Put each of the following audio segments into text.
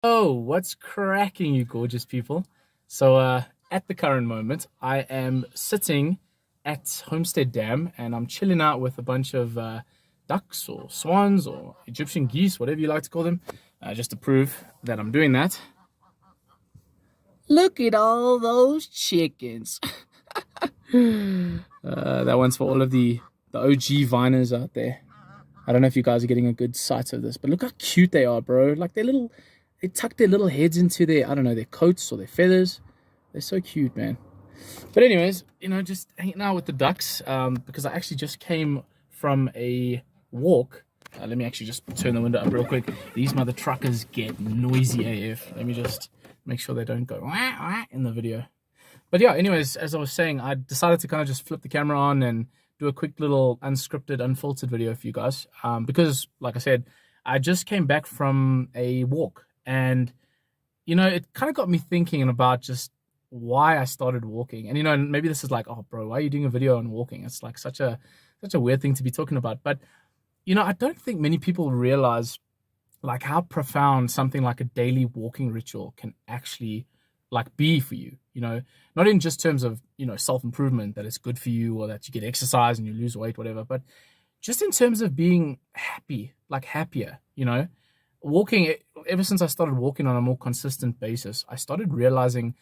Oh, what's cracking, you gorgeous people? So, at the current moment, I am sitting at Homestead Dam and I'm chilling out with a bunch of ducks or swans or Egyptian geese, whatever you like to call them, just to prove that I'm doing that. Look at all those chickens. That one's for all of the OG viners out there. I don't know if you guys are getting a good sight of this, but look how cute they are, bro. Like they tuck their little heads into their, I don't know, their coats or their feathers. They're so cute, man. But anyways, just hanging out with the ducks because I actually just came from a walk. Let me actually just turn the window up real quick. These mother truckers get noisy AF. Let me just make sure they don't go wah, wah in the video. But yeah, anyways, as I was saying, I decided to kind of just flip the camera on and do a quick little unscripted, unfiltered video for you guys. Because, like I said, I just came back from a walk. And, it kind of got me thinking about just why I started walking. And, maybe this is like, oh, bro, why are you doing a video on walking? It's like such a weird thing to be talking about. But, I don't think many people realize like how profound something like a daily walking ritual can actually like be for you, not in just terms of, self-improvement, that it's good for you or that you get exercise and you lose weight, whatever, but just in terms of being happy, like happier, walking. Ever since I started walking on a more consistent basis, I started realizing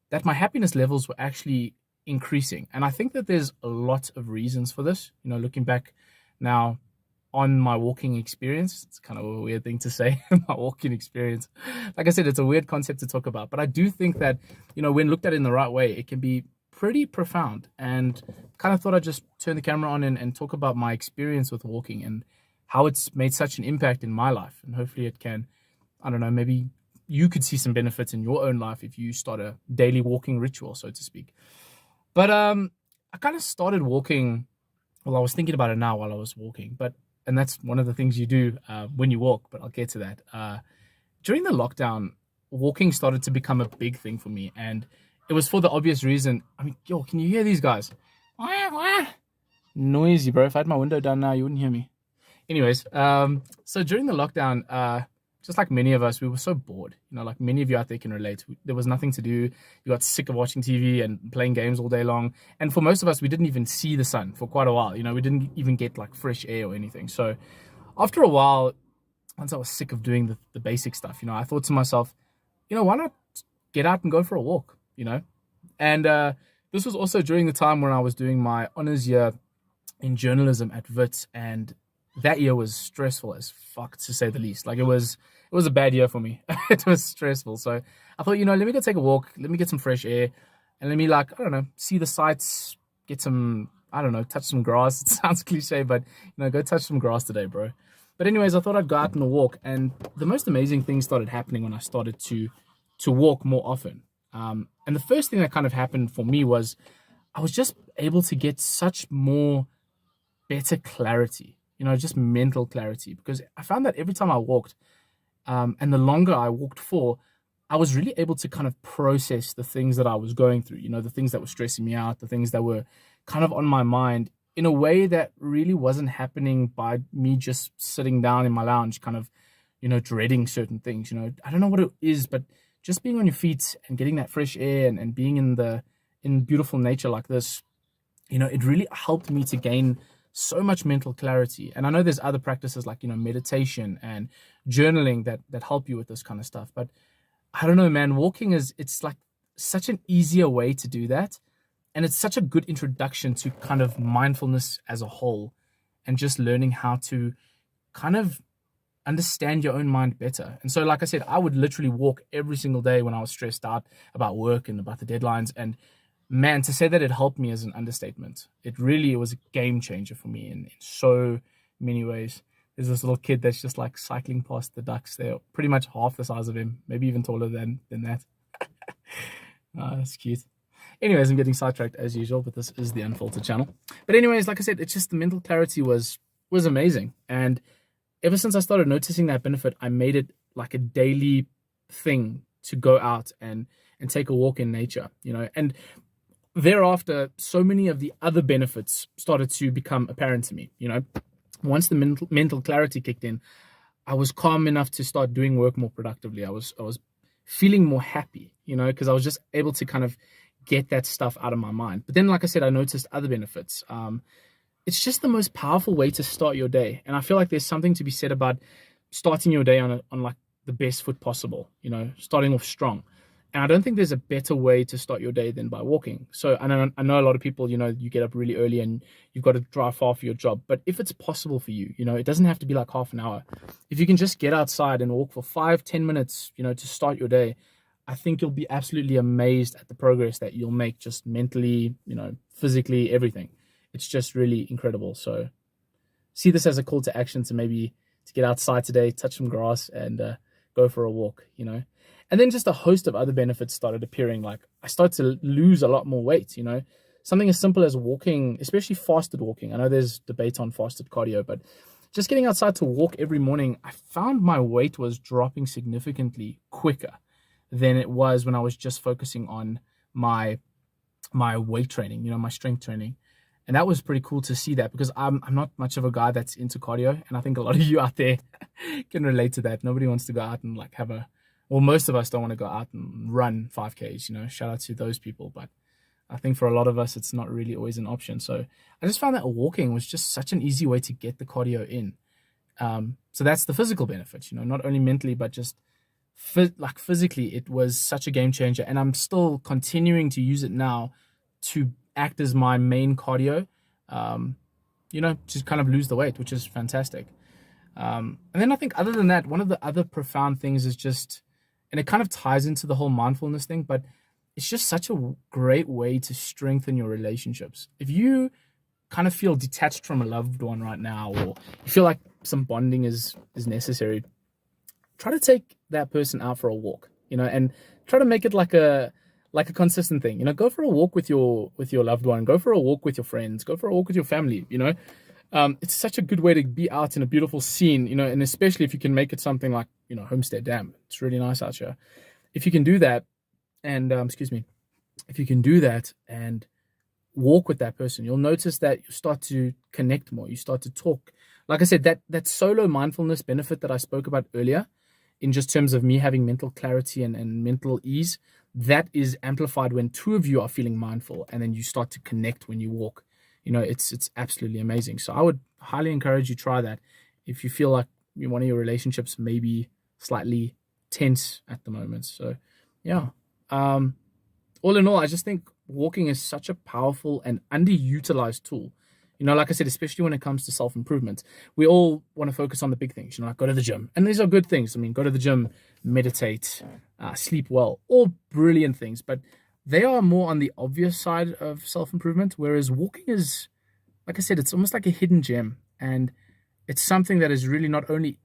that my happiness levels were actually increasing. And I think that there's a lot of reasons for this, looking back now on my walking experience. It's kind of a weird thing to say, my walking experience. Like I said, it's a weird concept to talk about, but I do think that, when looked at in the right way, it can be pretty profound. And kind of thought I'd just turn the camera on and talk about my experience with walking and how it's made such an impact in my life. And hopefully it can, I don't know, maybe you could see some benefits in your own life if you start a daily walking ritual, so to speak. But I kind of started walking. Well, I was thinking about it now while I was walking, and that's one of the things you do when you walk, but I'll get to that. During the lockdown, walking started to become a big thing for me, and it was for the obvious reason. I mean, yo, can you hear these guys? Wah, wah. Noisy, bro. If I had my window down now, you wouldn't hear me. Anyways, so during the lockdown, just like many of us, we were so bored. Like many of you out there can relate. There was nothing to do. You got sick of watching TV and playing games all day long. And for most of us, we didn't even see the sun for quite a while. We didn't even get like fresh air or anything. So after a while, once I was sick of doing the basic stuff, I thought to myself, why not get out and go for a walk. And this was also during the time when I was doing my honors year in journalism at Wits, and that year was stressful as fuck, to say the least. Like it was a bad year for me. It was stressful. So I thought, let me go take a walk, let me get some fresh air, and let me, like, I don't know, see the sights, get some, I don't know, touch some grass. It sounds cliche, but go touch some grass today, bro. But anyways, I thought I'd go out on a walk, and the most amazing things started happening when I started to walk more often. And the first thing that kind of happened for me was I was just able to get such more better clarity, just mental clarity, because I found that every time I walked, and the longer I walked for, I was really able to kind of process the things that I was going through, the things that were stressing me out, the things that were kind of on my mind in a way that really wasn't happening by me just sitting down in my lounge, kind of, dreading certain things. I don't know what it is, but just being on your feet and getting that fresh air and being in beautiful nature like this, it really helped me to gain so much mental clarity. And I know there's other practices like, meditation and journaling that help you with this kind of stuff. But I don't know, man, walking it's like such an easier way to do that. And it's such a good introduction to kind of mindfulness as a whole, and just learning how to kind of understand your own mind better. And so, like I said, I would literally walk every single day when I was stressed out about work and about the deadlines. And man, to say that it helped me is an understatement. It was a game changer for me in so many ways. There's this little kid that's just like cycling past the ducks. They're pretty much half the size of him, maybe even taller than that. That's cute. Anyways, I'm getting sidetracked as usual, but this is the Unfiltered channel. But anyways, like I said, it's just the mental clarity was amazing. And ever since I started noticing that benefit, I made it like a daily thing to go out and take a walk in nature, and thereafter, so many of the other benefits started to become apparent to me. Once the mental clarity kicked in, I was calm enough to start doing work more productively. I was feeling more happy, because I was just able to kind of get that stuff out of my mind. But then, like I said, I noticed other benefits. It's just the most powerful way to start your day, and I feel like there's something to be said about starting your day on like the best foot possible. Starting off strong. And I don't think there's a better way to start your day than by walking. So I know a lot of people, you get up really early and you've got to drive far for your job. But if it's possible for you, it doesn't have to be like half an hour. If you can just get outside and walk for 5-10 minutes, to start your day, I think you'll be absolutely amazed at the progress that you'll make just mentally, physically, everything. It's just really incredible. So see this as a call to action to maybe to get outside today, touch some grass, and go for a walk, And then just a host of other benefits started appearing. Like I started to lose a lot more weight, Something as simple as walking, especially fasted walking. I know there's debate on fasted cardio, but just getting outside to walk every morning, I found my weight was dropping significantly quicker than it was when I was just focusing on my weight training, my strength training. And that was pretty cool to see that, because I'm not much of a guy that's into cardio. And I think a lot of you out there can relate to that. Nobody wants to go out and like most of us don't want to go out and run 5Ks, shout out to those people. But I think for a lot of us, it's not really always an option. So I just found that walking was just such an easy way to get the cardio in. So that's the physical benefit, not only mentally, but just physically, it was such a game changer. And I'm still continuing to use it now to act as my main cardio, just kind of lose the weight, which is fantastic. And then I think other than that, one of the other profound things is just, and it kind of ties into the whole mindfulness thing, but it's just such a great way to strengthen your relationships. If you kind of feel detached from a loved one right now, or you feel like some bonding is necessary, try to take that person out for a walk, and try to make it like a consistent thing. Go for a walk with your loved one, go for a walk with your friends, go for a walk with your family. It's such a good way to be out in a beautiful scene, and especially if you can make it something like, Homestead Dam. It's really nice out here. If you can do that, and if you can do that and walk with that person, you'll notice that you start to connect more. You start to talk. Like I said, that solo mindfulness benefit that I spoke about earlier, in just terms of me having mental clarity and mental ease, that is amplified when two of you are feeling mindful, and then you start to connect when you walk. It's absolutely amazing. So I would highly encourage you try that if you feel like one of your relationships may be slightly tense at the moment. So yeah, all in all, I just think walking is such a powerful and underutilized tool. Like I said, especially when it comes to self-improvement, we all want to focus on the big things, like go to the gym. And these are good things. I mean, go to the gym, meditate, sleep well, all brilliant things. But they are more on the obvious side of self-improvement, whereas walking is, like I said, it's almost like a hidden gem. And it's something that has really not only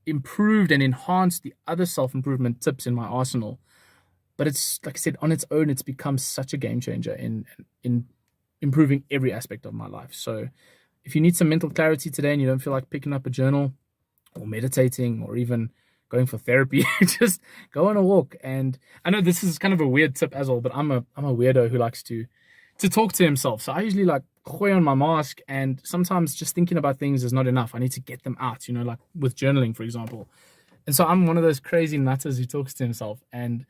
improved and enhanced the other self-improvement tips in my arsenal, but it's, like I said, on its own, it's become such a game changer in improving every aspect of my life. So if you need some mental clarity today and you don't feel like picking up a journal or meditating or even going for therapy, just go on a walk. And I know this is kind of a weird tip as well, but I'm a weirdo who likes to talk to himself. So I usually like gooi on my mask, and sometimes just thinking about things is not enough. I need to get them out, like with journaling, for example. And so I'm one of those crazy nutters who talks to himself. And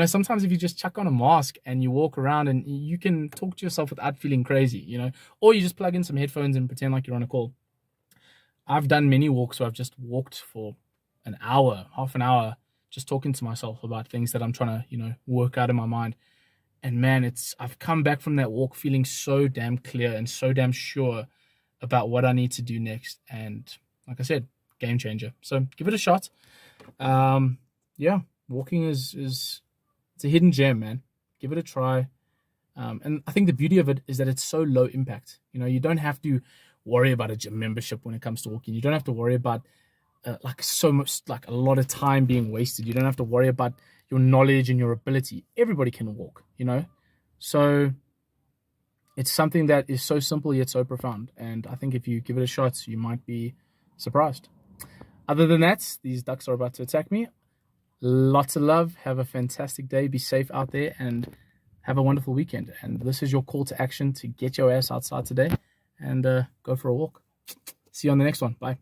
sometimes if you just chuck on a mask and you walk around, and you can talk to yourself without feeling crazy, or you just plug in some headphones and pretend like you're on a call. I've done many walks where I've just walked for an hour, half an hour, just talking to myself about things that I'm trying to, work out in my mind. And man, I've come back from that walk feeling so damn clear and so damn sure about what I need to do next. And like I said, game changer. So give it a shot. Yeah, walking is it's a hidden gem, man. Give it a try. And I think the beauty of it is that it's so low impact. You don't have to worry about a gym membership when it comes to walking. You don't have to worry about so much, like a lot of time being wasted. You don't have to worry about your knowledge and your ability. Everybody can walk, So it's something that is so simple yet so profound. And I think if you give it a shot, you might be surprised. Other than that, these ducks are about to attack me. Lots of love. Have a fantastic day. Be safe out there and have a wonderful weekend. And this is your call to action to get your ass outside today and go for a walk. See you on the next one. Bye.